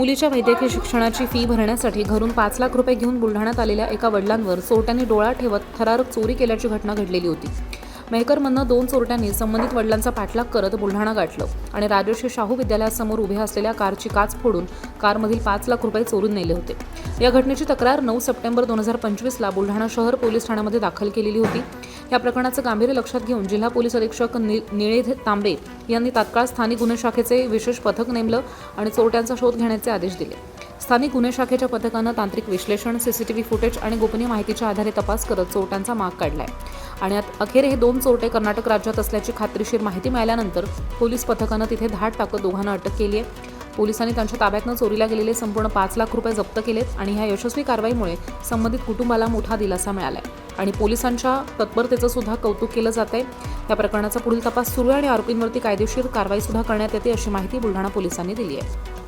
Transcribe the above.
मुलीच्या वैद्यकीय शिक्षणाची फी भरण्यासाठी घरून 5 लाख रुपये घेऊन बुलढाण्यात आलेल्या एका वडिलांवर चोरट्यांनी डोळा ठेवत थरारक चोरी केल्याची घटना घडलेली होती। मेहकरमधनं 2 चोरट्यांनी संबंधित वडिलांचा पाठलाग करत बुलढाणा गाठलं आणि राजर्षी शाहू विद्यालयासमोर उभ्या असलेल्या कारची काच फोडून कारमधील 5 लाख रुपये चोरून नेले होते। या घटनेची तक्रार 9 सप्टेंबर 2025 ला बुलढाणा शहर पोलीस ठाण्यामध्ये दाखल केलेली होती। या प्रकरणाचं गांभीर्य लक्षात घेऊन जिल्हा पोलीस अधीक्षक निळेध तांबे यांनी तात्काळ स्थानिक गुन्हे शाखेचे विशेष पथक नेमलं आणि चोरट्यांचा शोध घेण्याचे आदेश दिले। स्थानिक गुन्हे शाखेच्या पथकानं तांत्रिक विश्लेषण, सीसीटीव्ही फुटेज आणि गोपनीय माहितीच्या आधारे तपास करत चोरट्यांचा माग काढलाय आणि अखेर हे 2 चोरटे कर्नाटक राज्यात असल्याची खात्रीशीर माहिती मिळाल्यानंतर पोलीस पथकानं तिथे धाड टाकत दोघांना अटक केली आहे। पोलिसांनी त्यांच्या ताब्यातनं चोरीला गेलेले संपूर्ण 5 लाख रुपये जप्त केलेत आणि ह्या यशस्वी कारवाईमुळे संबंधित कुटुंबाला मोठा दिलासा मिळालाय आणि पोलिसांच्या तत्परतेचं सुद्धा कौतुक केलं जातंय। या प्रकरणाचा पुढील तपास सुरू आहे आणि आरोपींवरती कायदेशीर कारवाई सुद्धा करण्यात येते अशी माहिती बुलढाणा पोलिसांनी दिली आहे।